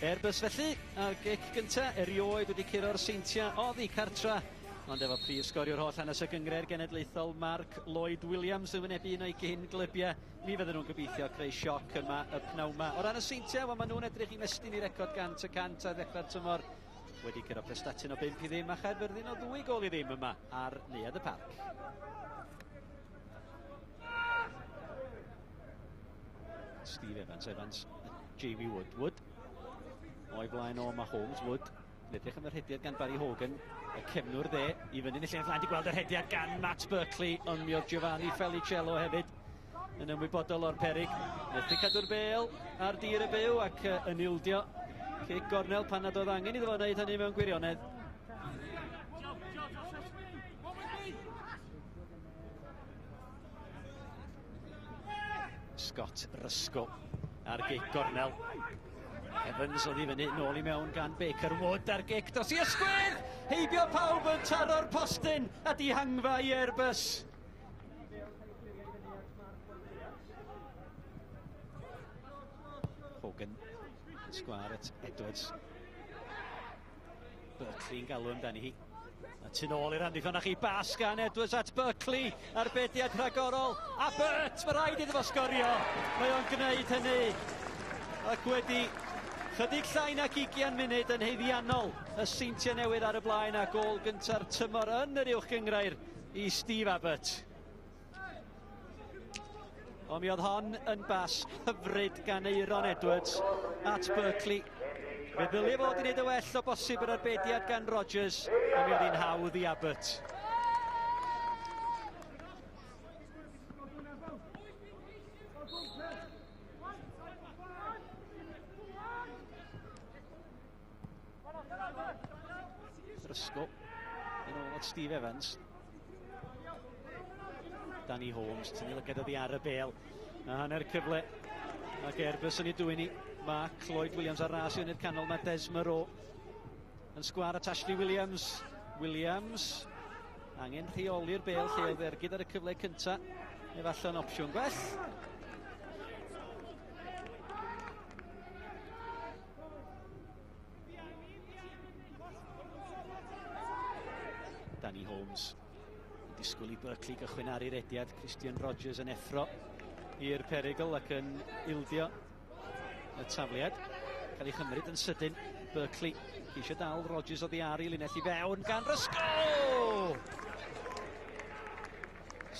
Airbus felly, a'r gic gynta, erioed wedi curo'r seintia oddi cartra. Ond efo prif sgoriwr holl hanes y gyngred genedlaethol Mark Lloyd Williams yn wynebu un o'i gyn glybiau. Mi fydden nhw'n gobeithio creu sioc yma y pnawma. O ran y seintia, maen nhw'n edrych i mestyn i record 100 a ddechrau'r tymor. Wedi curo prestatyn o 5 i ddim a Chaerfyrddin o 2 gol i ddim yma ar neuadd y parc. Steve Evans, Jamie Wood. O'i blaen o Mahomes, Wood. Edrych am yr hediad gan Barry Hogan. Y cefnwr dde, i fyny yn y lle flaen di gweld yr hediad gan Matt Berkeley, ond mi oedd Giovanni Felicello hefyd yn ymwybodol o'r peryg. Methu cadw'r bêl ar dir y byw ac yn ildio. Cic gornel pan nad oedd angen iddo fo wneud hynny mewn gwirionedd. Scott Rysgo ar gic gornel. Evans oedd i fyny nôl i mewn gan Baker Wood ar gic dros i ysgwydd! Heibio pawb yn taro'r postyn a dihangfa i Airbus. Hogan yn sgwar at Edwards. Berkeley yn galw amdani hi. A tu nôl i'r amddiffyn chi bas gan Edwards at Berkeley ar bediad rhagorol. A Bert, mae rhaid iddo fo sgorio. Mae o'n gwneud hynny. Ac wedi chydig llai na 20 munud yn heiddiannol. Y seintia newydd ar y blaen a gol gynta'r tymor yn yr uwch gyngrair i Steve Abbott. Ond mi oedd hon yn bas hyfryd gan Eiron Edwards at Berkeley. Fe ddylia fod i wneud y well o bosib yr arbediad gan Rodgers, ond mi oedd hi'n hawdd i Abbott. Rysgo yn ôl at Steve Evans. Danny Holmes, tynnu lygad oddi ar y bêl. A hanner cyfle. Ac Airbus yn ei dwy'n ni. Mark Lloyd Williams ar ras i yn i'r canol. Mae Desmero yn sgwar at Ashley Williams. Williams angen rheoli'r bêl lle oedd ergyd ar y cyfle cynta. Efallai'n opsiwn gwell. Danny Holmes yn disgwyl i Berkeley gychwyn ar i'r ediad. Christian Rodgers yn effro i'r perigl ac yn ildio y tafliad. Cael ei chymryd yn sydyn. Berkeley eisiau dal Rodgers oddi ar i linell i fewn gan Rysgo!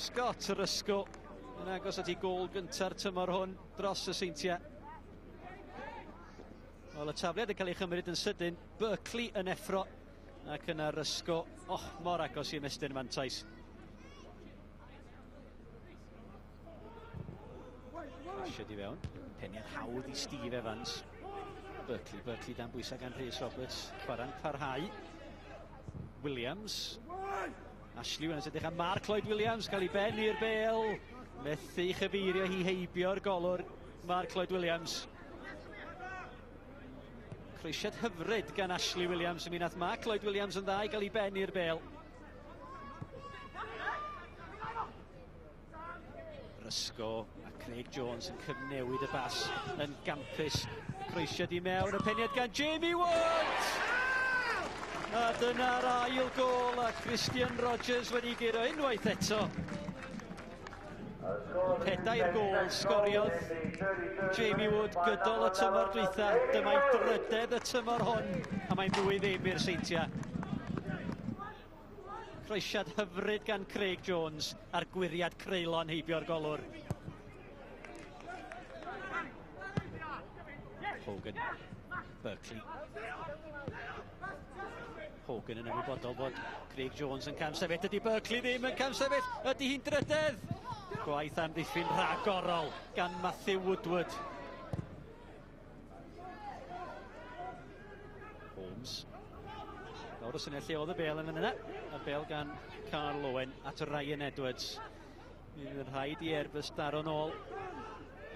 Scott Rysgo yn agos at ei gol gynta'r tymor hwn dros y seintia. Wel, y tafliad yn cael ei chymryd yn sydyn. Berkeley yn effro. Ac yna Rysgo, mor agos i'r mestyn mantais. Rashid i fewn, peniad hawdd i Steve Evans. Berkeley dan bwysau gan Rhys Roberts, chwarae'n parhau. Williams. Ashley Williams edrych am Mark Lloyd Williams, cael ei ben i'r bêl. Methu chyfeirio hi heibio'r golwr Mark Lloyd Williams. Croesiad hyfryd gan Ashley Williams. Mi nath Mark Lloyd Williams yn dda i gael ei ben i'r bêl. Rysgo a Craig Jones yn cyfnewid y bas yn gampus. Croesiad i mewn, y peniad gan Jamie Wood! A dyna'r ail gol a Christian Rodgers wedi giro unwaith eto. Pedair gol sgoriodd Jamie Wood gydol y tymor dwytha. Dyma'i drydedd y tymor hon a mae'n 2-0 i'r seintia. Croesiad hyfryd gan Craig Jones a'r gwiriad creulon heibio'r golwr. Hogan, Berkeley. Hogan yn ymwybodol bod Craig Jones yn camsefyll. Ydy Berkeley ddim yn camsefyll? Ydy hi'n drydedd? Gwaith amddiffyn rhagorol gan Matthew Woodward. Holmes. Nawr o syniad lle oedd y bêl yn yna. Y bêl gan Carl Owen at Ryan Edwards. Bydd yn rhaid i Airbus daro nôl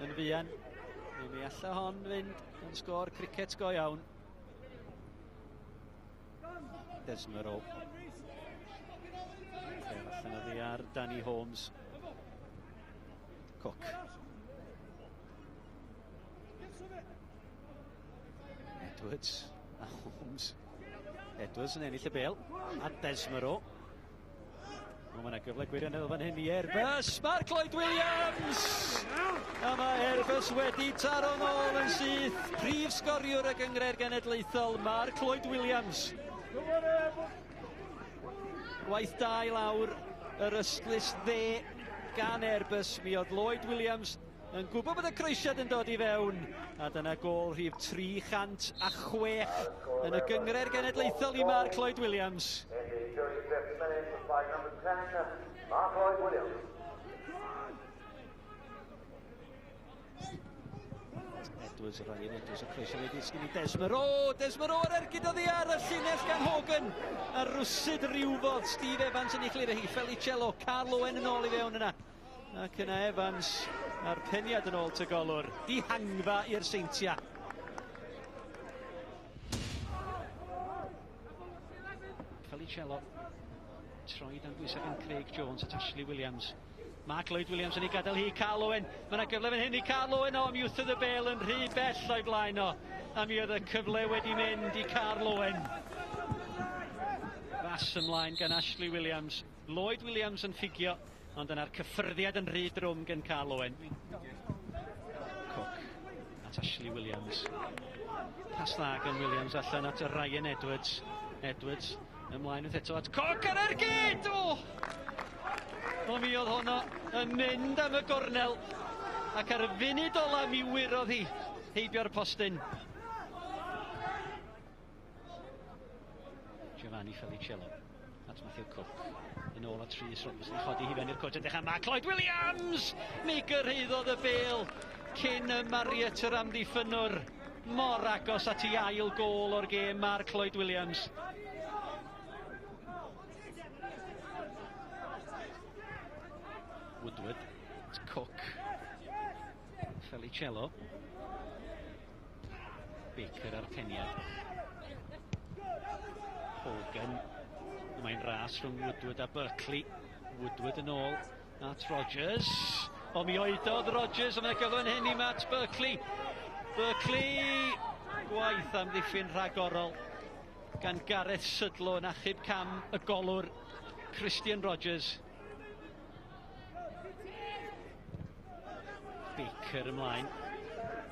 yn fuan. Mi alla hon fynd yn sgôr cricet go iawn. Desmero. Allan o ddi ar Danny Holmes. Cook. Edwards a Holmes. Edwards yn ennill y bel a Desmero. Mae yna gyfle gwirioneddol fan hyn i Airbus. Mark Lloyd Williams! A mae Airbus wedi taro nôl yn syth. Prif sgoriwr y Gyngred Genedlaethol, Mark Lloyd Williams. Gwaith da i lawr yr ystlys dde gan Airbus. Mi oedd Lloyd Williams yn gwybod bod y croesiad yn dod i fewn. A dyna gôl rhif 306 yn y Gyngred Genedlaethol i Mark Lloyd Williams. Edwards, Ryan Edwards, y croesiad wedi sgyn i Desmero. Desmero ar ergyd oddi ar y llinell gan Hogan. A rwsyd rywfodd Steve Evans yn ei chlir hi. Felicello, Carl Owen yn ôl i fewn yna. Ac yna Evans a'r peniad yn ôl tygolwr. Dihangfa i'r seintia. Felicello. Troi dan bwysig yn Craig Jones at Ashley Williams. Mark Lloyd Williams yn ei gadael hi Carl Owen. Mae yna gyfle fan hyn i Carl Owen o mi wrthodd y bel yn rhy bell o'i blaen o. A mi oedd y cyfle wedi mynd i Carl Owen. Fas ymlaen gan Ashley Williams. Lloyd Williams yn ffigio, ond yna'r cyffyrddiad yn rhy drwm gan Carl Owen. Cook at Ashley Williams. Pas dda gan Williams allan at y Ryan Edwards. Edwards ymlaen wrth eto at Cook ar ergyd! O mi oedd honno yn mynd am y gornel. Ac ar y funud ola mi wirodd hi heibio'r postyn. Giovanni Felicello at Matthew Cook. Yn ôl at Rhys Robertson yn chodi hi fewn i'r cwrt yn dechrau Mark Lloyd Williams! Mi gyrhaeddodd y bel cyn y Marriott yr amddiffynwr. Mor agos at i ail gôl o'r gêm Mark Lloyd Williams. Woodward, Cook, Felicello, Baker ar peniad, Hogan, mae'n ras rhwng Woodward a Berkeley. Woodward yn ôl at Rodgers. O mi oedodd Rodgers, a mae'n gyfle yn hyn i Matt Berkeley. Berkeley, gwaith am ddiffyn rhagorol gan Gareth Sydlo yn achub cam y golwr Christian Rodgers. Baker ymlaen.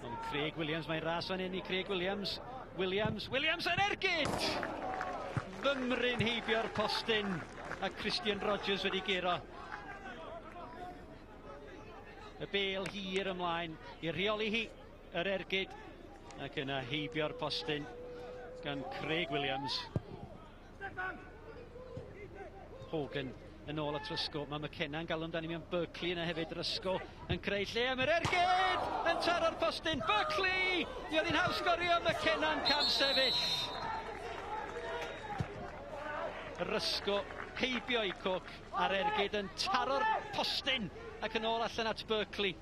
Ond Craig Williams, mae'n ras fan hyn i Craig Williams. Williams yn ergyd! Fymryn heibio'r postyn a Christian Rodgers wedi gero. Y bel hir ymlaen i reoli hi yr ergyd ac yna heibio'r postyn gan Craig Williams. Hogan yn ôl at Rysgo. Mae McKenna'n galw amdani mewn Berkeley yna hefyd. Rysgo yn creu lle am yr ergyd! Yn taro'r postyn. Berkeley! Mi oedd hi'n haws gorio. McKenna'n cam sefyll. Rysgo heibio i Cook a'r ergyd yn taro'r postyn ac yn ôl allan at Berkeley.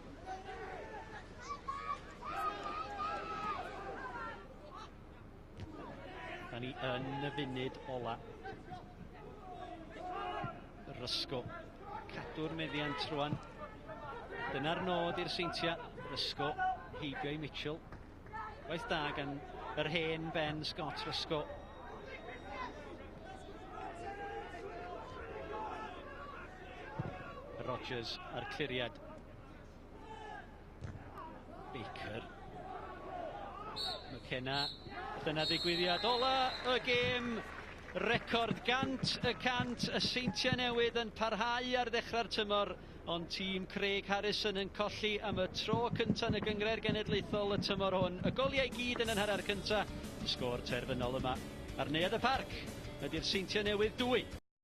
Da ni yn y funud ola. Rysgo, cadw'r meddiant rwan. Dyna'r nod i'r seintia. Rysgo, heibio i Mitchell. Gwaith da gan yr hen Ben Scott Rysgo. Rodgers ar cliriad. Baker. McKenna. Dyna ddigwyddiad ola y gêm. Record 100%, y seintia newydd yn parhau ar ddechrau'r tymor, ond tîm Craig Harrison yn colli am y tro cyntaf yn y Gyngred Genedlaethol y tymor hwn. Y goliau gyd yn hanner cyntaf, y sgôr terfynol yma ar neuadd y parc ydy'r seintia newydd 2.